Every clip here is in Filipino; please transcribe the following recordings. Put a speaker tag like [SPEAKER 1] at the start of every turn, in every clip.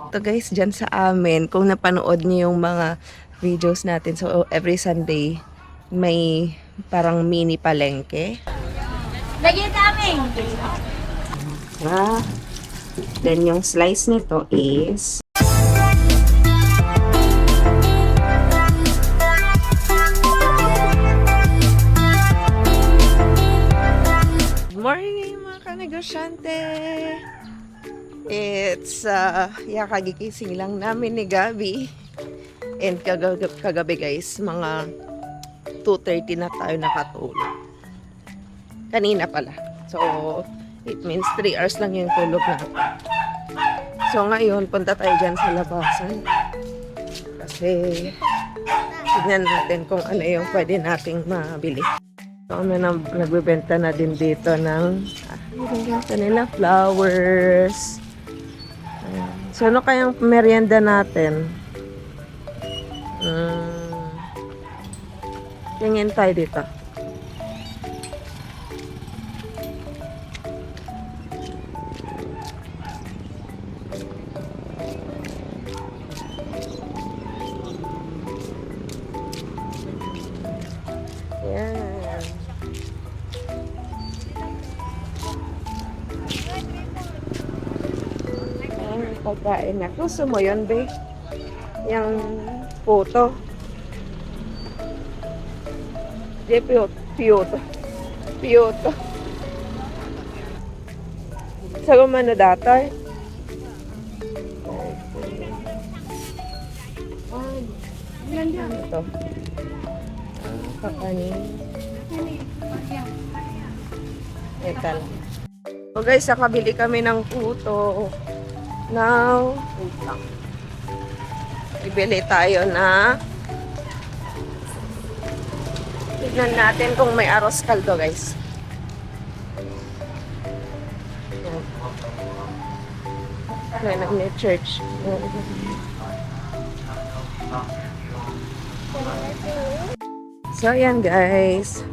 [SPEAKER 1] Ito guys, dyan sa amin, kung napanood niyo yung mga videos natin, so every Sunday, may parang mini palengke.
[SPEAKER 2] Lagyan namin.
[SPEAKER 1] Ah, then yung slice nito is morning mga kanegosyante. It's kagigising lang namin ni Gabi. And kagabi guys, mga 2:30 na tayo nakatulog. Kanina pala. So, it means 3 hours lang yung tulog natin. So, ngayon, punta tayo dyan sa labasan. Kasi, tignan natin kung ano yung pwede nating mabili. So, may nagbebenta na din dito ng kanila flowers. Ayan. So, ano kayang merienda natin? Tingin tayo dito. Ayan. Ayan, pagkain na. Gusto mo yun, be? Yung puto. Di, piyoto. Piyoto. Sa gumano datay? Ano ito? Kakanin. Ito lang. So guys, nakabili kami ng puto. Now, wait lang. Ibili tayo na tignan natin kung may arroz caldo guys. May nag-church. So ayan guys.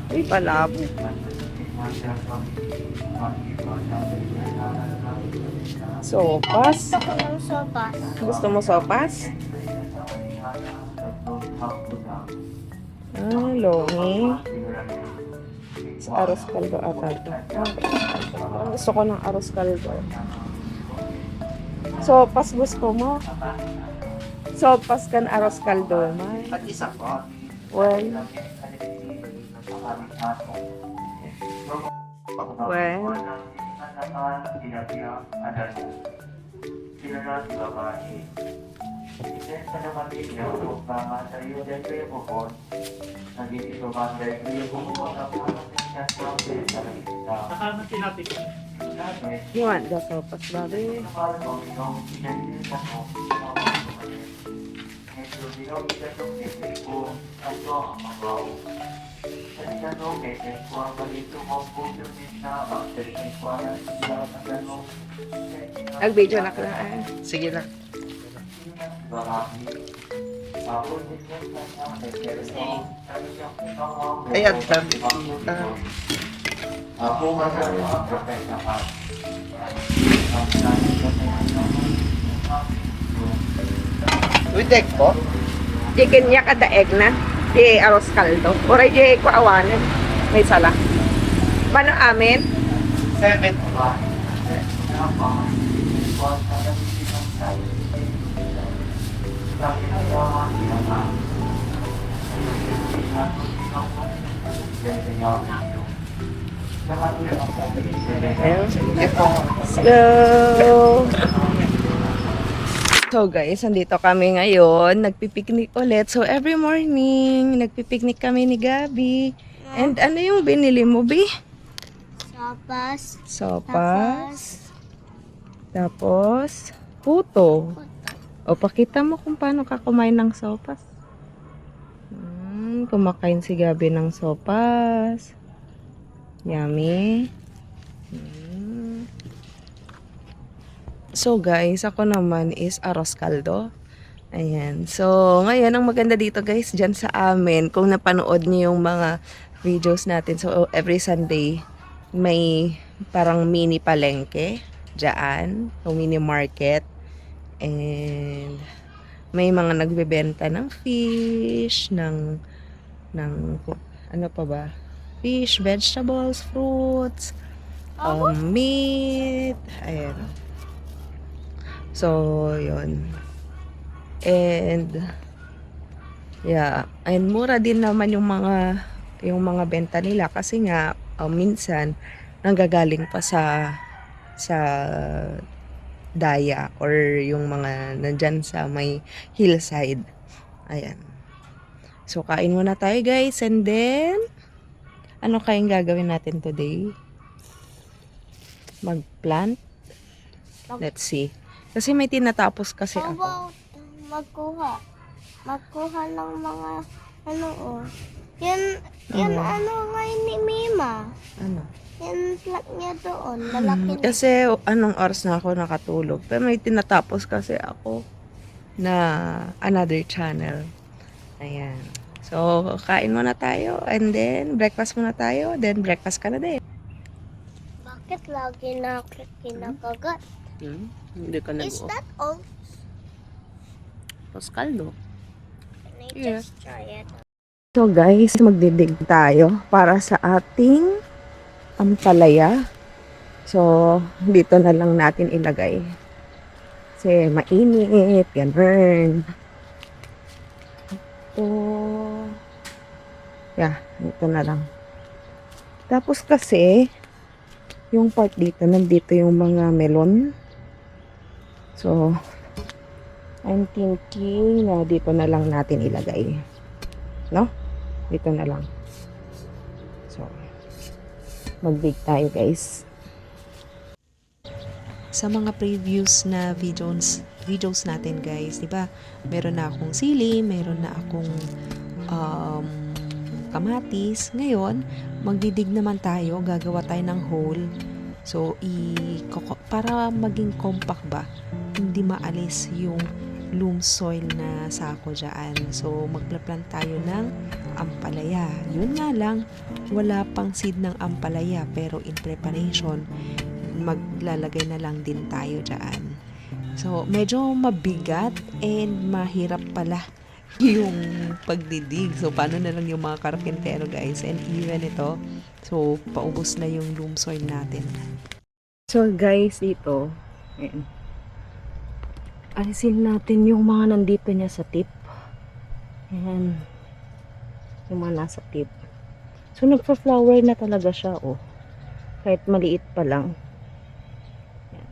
[SPEAKER 1] May palabo. Sopas.
[SPEAKER 2] Sopas.
[SPEAKER 1] Gusto mo sopas? Longi. Sa arroz caldo ata ito. Gusto ko ng arroz caldo. Sopas gusto mo? Sopas kan arroz caldo mo? Well. Well. You want the sopas, baby? Nag-video na ka na eh. Sige lang. Ayan, sabi kita. With egg po? Chicken niya kada egg na. Di arroz caldo. Oray di ko awanan. May sala. Paano amin? 7. So guys, andito kami ngayon, nagpipiknik ulit. So every morning, nagpipiknik kami ni Gabi. And ano yung binili mo, Bi?
[SPEAKER 2] Sopas.
[SPEAKER 1] Sopas. Tapos, puto. O, pakita mo kung paano ka kumain ng sopas. Kumakain si Gabi ng sopas. Yummy. So guys, ako naman is arroz caldo. Ayan. So, ngayon, ang maganda dito guys, dyan sa amin, kung napanood niyo yung mga videos natin, so every Sunday, may parang mini palengke dyan, o mini market. And may mga nagbebenta ng fish, ng ano pa ba? Fish, vegetables, fruits, meat, ayan. So, yun. And, yeah. And mura din naman yung mga benta nila kasi nga, minsan, nanggagaling pa sa daya or yung mga nandyan sa may hillside. Ayan. So, kain muna tayo guys. And then, ano kayang gagawin natin today? Mag-plant? Let's see. Kasi may tinatapos kasi
[SPEAKER 2] How
[SPEAKER 1] ako.
[SPEAKER 2] about magkuha? Magkuha ng mga ano oh. Yan ano ngayon ni Mima.
[SPEAKER 1] Ano?
[SPEAKER 2] Yan plant niya doon. Lalaki na.
[SPEAKER 1] Kasi anong oras na ako nakatulog. Pero may tinatapos kasi ako na another channel. Ayan. So, kain muna tayo. And then, breakfast muna tayo. Then, breakfast ka na din.
[SPEAKER 2] Bakit lagi na kinakagat?
[SPEAKER 1] Hindi ka
[SPEAKER 2] Is that all?
[SPEAKER 1] Paskaldo.
[SPEAKER 2] Can I
[SPEAKER 1] Yeah.
[SPEAKER 2] just try it?
[SPEAKER 1] So guys, magdidig tayo para sa ating ampalaya. So, dito na lang natin ilagay. Kasi mainit, ganun. Ito. Yeah, dito na lang. Tapos kasi, yung part dito, nandito yung mga melon. So, I'm thinking na dito na lang natin ilagay. No? Dito na lang. So, mag-bake tayo guys.
[SPEAKER 3] Sa mga previous na videos natin guys, 'di ba? Meron na akong sili, meron na akong kamatis. Ngayon, magdidig naman tayo, gagawa tayo ng hole. So, para maging compact ba, hindi maalis yung loam soil na sako dyan. So, magpaplant tayo ng ampalaya. Yun nga lang, wala pang seed ng ampalaya, pero in preparation, maglalagay na lang din tayo dyan. So, medyo mabigat and mahirap pala yung pagdidig. So, paano na lang yung mga karpentero guys? And even ito, so, paubos na yung loam soil natin.
[SPEAKER 1] So guys, dito, ayan. Alisin natin yung mga nandito niya sa tip. Ayan. Yung mga nasa tip. So, nagpa-flower na talaga siya, oh. Kahit maliit pa lang. Ayan.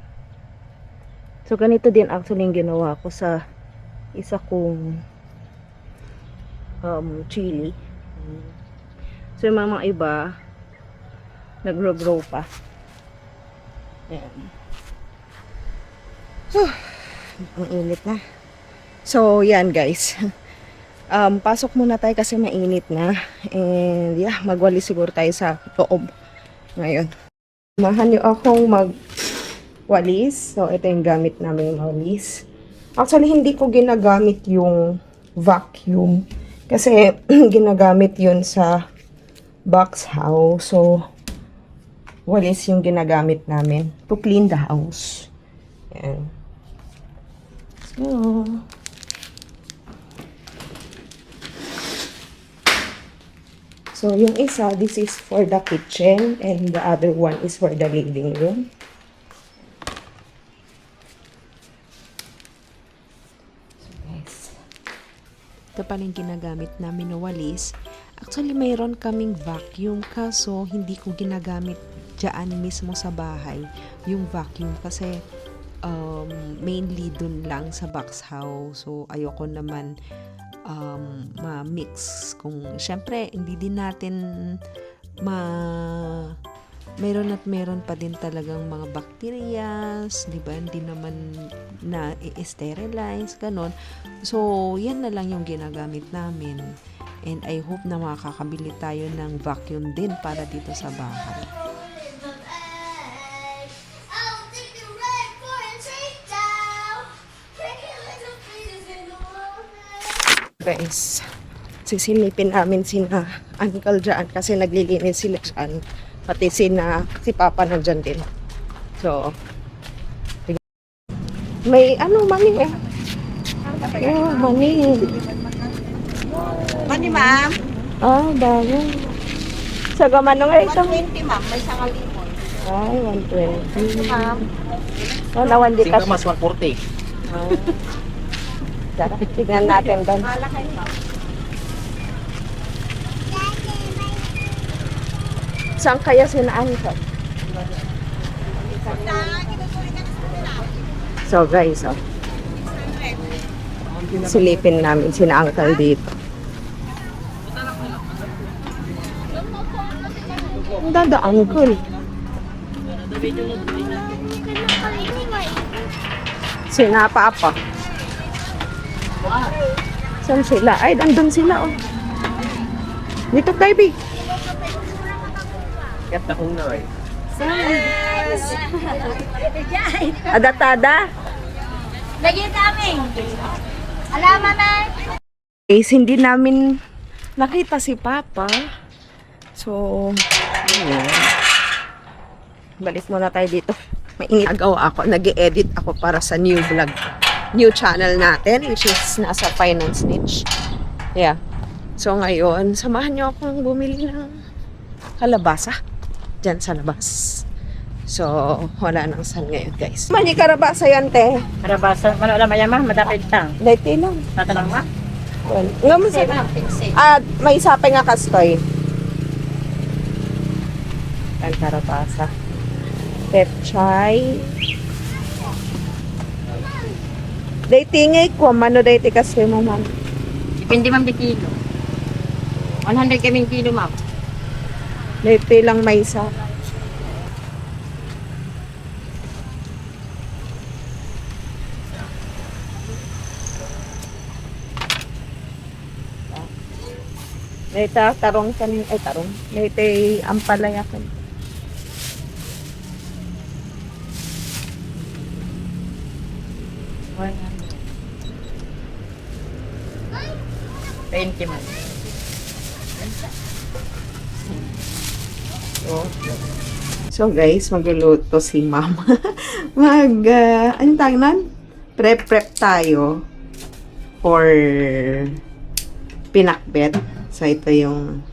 [SPEAKER 1] So, ganito din actually yung ginawa ko sa isa kong chili. So, yung mga iba, nag-grow pa. Ayan. Ang init na. So, yan guys. Pasok muna tayo kasi mainit na. And yeah, magwalis siguro tayo sa loob ngayon. Samahan niyo akong magwalis. So, ito yung gamit namin walis. Actually, hindi ko ginagamit yung vacuum. Kasi, ginagamit yun sa box house. So, walis yung ginagamit namin to clean the house. Yan. So, yung isa, this is for the kitchen and the other one is for the living room. So, guys.
[SPEAKER 3] Ito pala yung ginagamit namin na walis. Actually, mayroon kaming vacuum kaso hindi ko ginagamit dyan mismo sa bahay yung vacuum kasi mainly dun lang sa box house. So, ayoko naman ma-mix. Kung, syempre, hindi din natin meron at meron pa din talagang mga bacterias, di ba? Hindi naman na i-sterilize, ganon. So, yan na lang yung ginagamit namin. And I hope na makakabili tayo ng vacuum din para dito sa bahay.
[SPEAKER 1] Guys, sisilipin namin sina uncle dyan kasi naglilinis sila dyan Pati si Papa nandyan din. So, may mani eh. Oh, mani.
[SPEAKER 4] Mani, ma'am.
[SPEAKER 1] Ah, dami. Sa gamano nga ito?
[SPEAKER 4] 120, ma'am. May sanga limon.
[SPEAKER 1] Ay, 120.
[SPEAKER 4] Ma'am.
[SPEAKER 1] Oh, nawan di ka.
[SPEAKER 5] Mas 140.
[SPEAKER 1] Tara, tignan natin doon.
[SPEAKER 4] Malaki, ma'am.
[SPEAKER 1] Saan kaya sinaangkat? So guys, silipin namin sinaangkal dito. Ang dada, uncle. Sina Papa. Saan sila? Ay, andun sila, oh. Dito, baby.
[SPEAKER 5] Kat na kung na eh.
[SPEAKER 1] Adatada.
[SPEAKER 2] Lagi namin. Alaman na.
[SPEAKER 1] Guys, hindi namin nakita si Papa. So, ayun. Balik muna tayo dito. Mainit agaw ako. Nag-edit ako para sa new vlog. New channel natin, which is nasa Finance Niche. Yeah. So, ngayon, samahan niyo akong bumili ng kalabasa. Diyan sa labas. So, wala nang san ngayon, guys. Mani karabasa yan, te.
[SPEAKER 4] Karabasa. Ano alam yan, ma'am? Madapit lang.
[SPEAKER 1] Dahil lang.
[SPEAKER 4] Tatanong, ma'am?
[SPEAKER 1] Well, nga mo sa...
[SPEAKER 4] ma'am. Pinsi.
[SPEAKER 1] At may sape nga kastoy. Ang karabasa. Pepchay. Day tingay ko, mano day kastoy mo, ma'am.
[SPEAKER 4] Depende, ma'am, di kilo. 100 kaming kilo, ma'am.
[SPEAKER 1] Day lang may isa. Dito, tarong kanin, ay tarong. Dito, ampalaya kan.
[SPEAKER 4] $20, ma'am.
[SPEAKER 1] So guys, magluluto si ma'am. Anong tawag nun? Prep tayo for pinakbet. So ito yung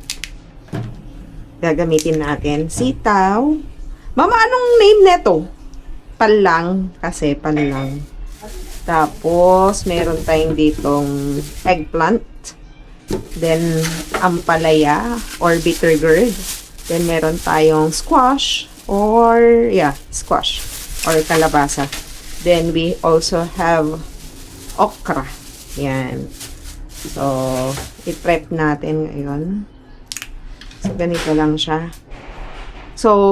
[SPEAKER 1] gagamitin natin. Sitaw. Mama, anong name neto? Palang. Kasi palang. Tapos, meron tayong ditong eggplant. Then, ampalaya or bitter gourd. Then, meron tayong squash or, squash or kalabasa. Then, we also have okra. Yan. So, i-prep natin ngayon. So, ganito lang siya. So,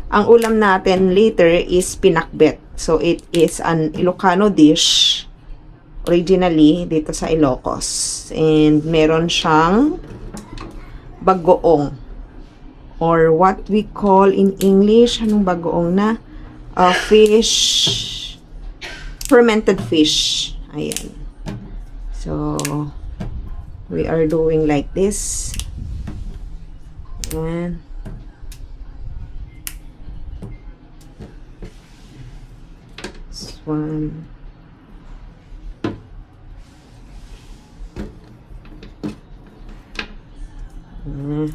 [SPEAKER 1] ang ulam natin later is pinakbet. So, it is an Ilocano dish. Originally, dito sa Ilocos. And, meron siyang bagoong. Or what we call in English, anong bagoong na? Fish. Fermented fish. Ayan. So, we are doing like this. Ayan. This one. Ayan.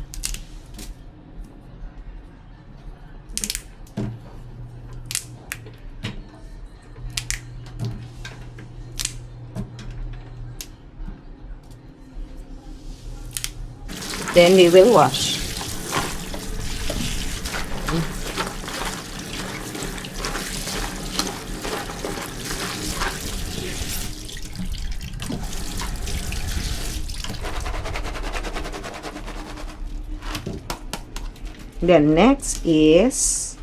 [SPEAKER 1] Then we will wash. Then next is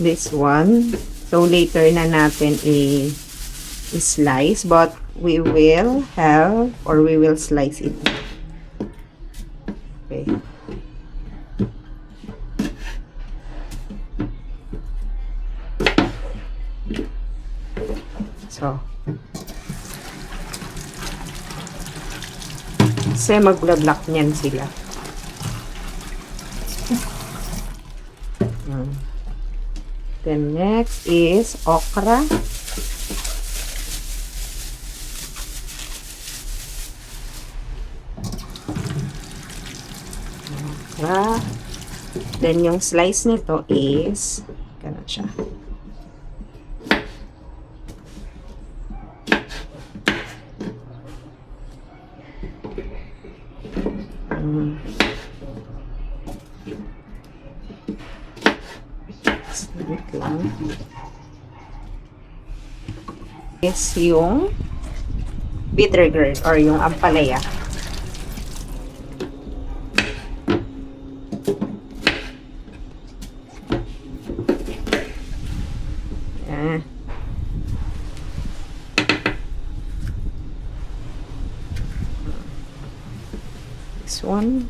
[SPEAKER 1] this one. So later na natin i-slice, but we will have or we will slice it. Okay. So Kasi mag-block niyan sila. Then next is okra. Okra. Then yung slice nito is ganun siya. Wait lang. Is yung bitter gourd or yung ampalaya. Ah. This one.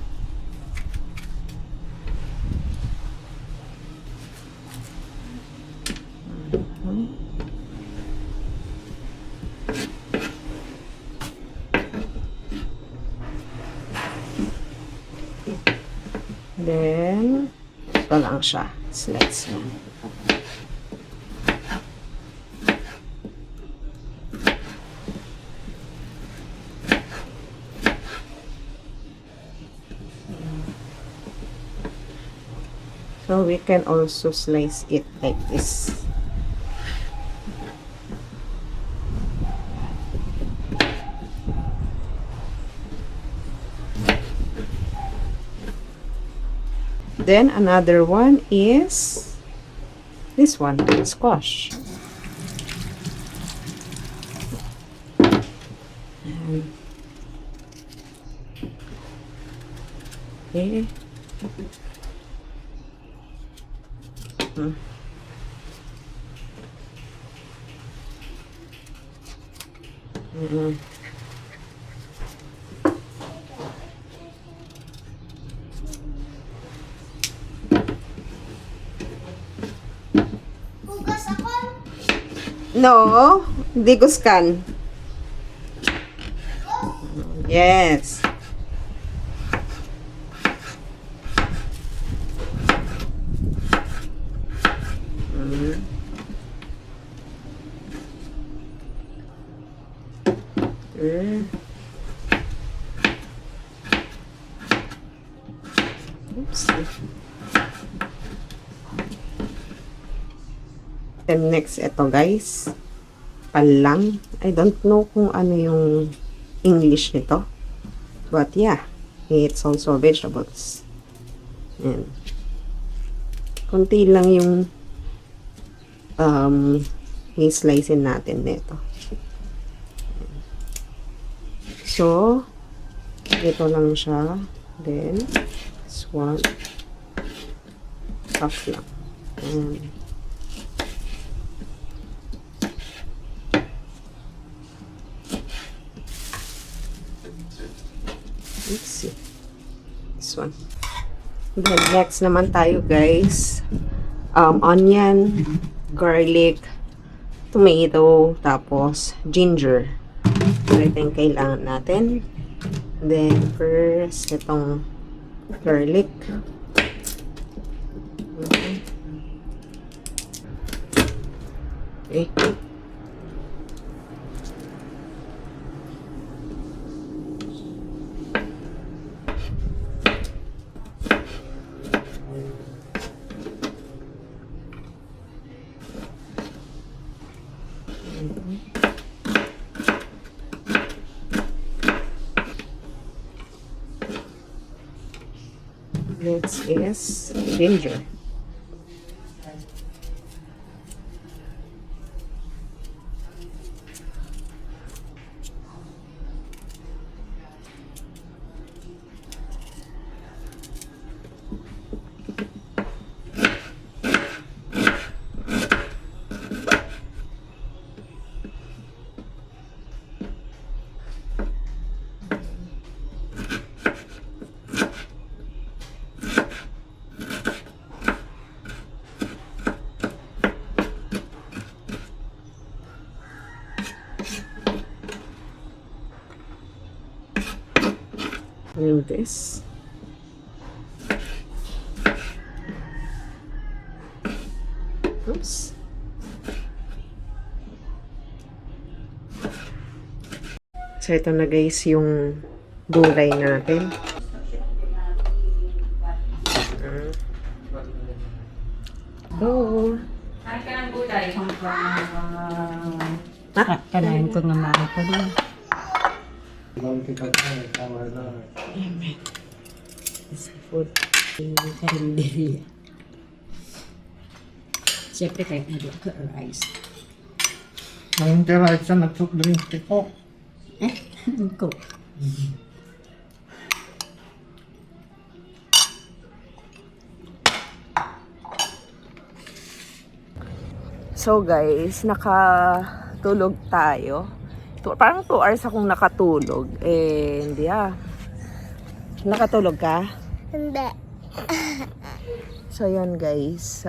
[SPEAKER 1] Then, ito lang siya. Slice lang. So, we can also slice it like this. Then another one is this one, squash. Okay.
[SPEAKER 2] Hugas ako.
[SPEAKER 1] No, hindi ko scan. Yes. Oops. And next, ito guys. Palang. I don't know kung ano yung English nito. But yeah, it's also vegetables. And konti lang yung i-slicein natin nito. So, ito lang siya. Then, this one. Half lang. And, let's see. This one. Then, next naman tayo, guys. Onion, garlic, tomato, tapos ginger. Ito yung kailangan natin. Then, first, itong garlic. Okay. Next is ginger. do this. Oops. So, ito na guys yung gulay natin. Oh.
[SPEAKER 4] Ay, ka ng gulay.
[SPEAKER 1] Ha?
[SPEAKER 4] Kanain ko nga maaari ko din.
[SPEAKER 1] Amen. It's food.
[SPEAKER 4] Karinderya. Siyempre kahit na ka rice.
[SPEAKER 5] Ang tira sa nag-drink ko.
[SPEAKER 4] Ko.
[SPEAKER 1] So guys, nakatulog tayo. Parang 2 hours akong nakatulog. And yeah. Nakatulog ka?
[SPEAKER 2] Hindi.
[SPEAKER 1] So yun guys,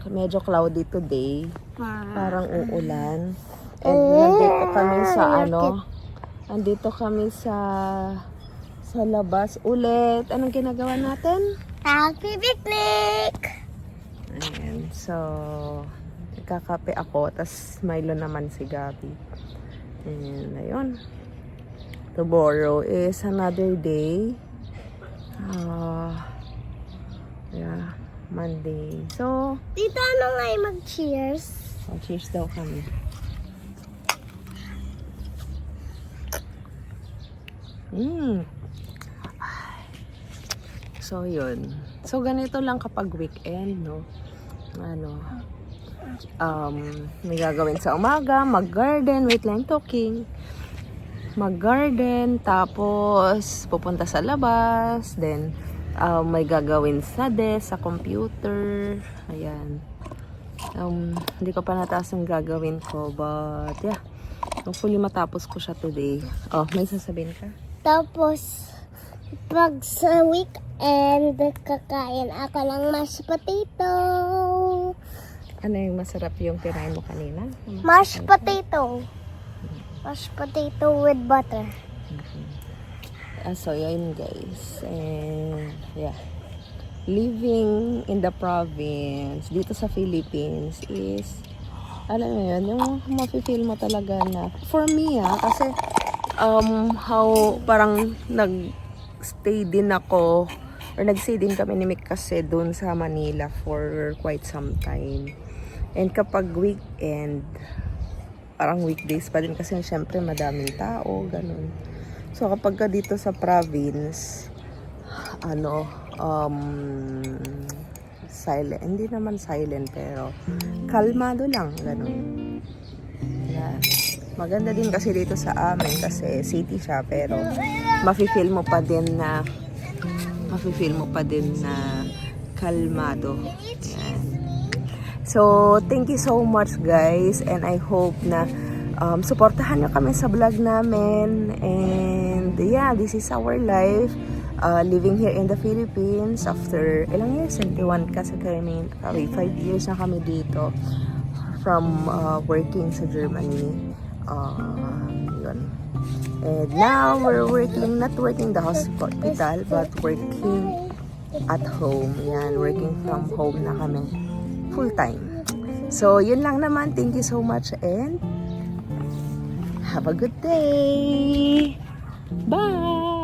[SPEAKER 1] medyo cloudy today. Parang uulan. And nandito kami sa andito kami sa labas ulit. Anong ginagawa natin?
[SPEAKER 2] Happy picnic!
[SPEAKER 1] Ayan, so nagkakape ako, tas Milo naman si Gabi. And ayun. Tomorrow is another day. Yeah, Monday. So,
[SPEAKER 2] Tita, ano nga yung mag-cheers?
[SPEAKER 1] cheers daw kami. So, yun. So, ganito lang kapag weekend, no? May gagawin sa umaga, mag-garden, wait lang talking. Mag-garden, tapos pupunta sa labas, then may gagawin sa desk, sa computer, ayan. Hindi ko pa nataas yung gagawin ko, but yeah, hopefully matapos ko siya today. Oh, may sasabihin ka?
[SPEAKER 2] Tapos, pag sa weekend, kakain ako ng mashed potato.
[SPEAKER 1] Ano yung masarap yung kinain mo kanina?
[SPEAKER 2] Mashed potato. Mashed potato with butter.
[SPEAKER 1] So, yun guys. And, yeah. Living in the province, dito sa Philippines is, alam mo yun, yung mafe-feel mo talaga na, for me kasi, how, parang nag-stay din ako, or nag-stay din kami ni Mick kasi doon sa Manila for quite some time. And kapag weekend, parang weekdays pa din kasi syempre madaming tao, ganun. So kapag ka dito sa province, silent, hindi naman silent pero kalmado lang, ganun. Yeah. Maganda din kasi dito sa amin kasi city siya pero mafe-feel mo pa din na kalmado. Yan. So, thank you so much guys and I hope na suportahan nyo kami sa vlog namin and yeah, this is our life living here in the Philippines after ilang years? 21 kasi kami 5 years na kami dito from working sa Germany. Yun. And now we're working, not working the hospital but working at home. Yan, working from home na kami full time. So, yun lang naman. Thank you so much and have a good day. Bye!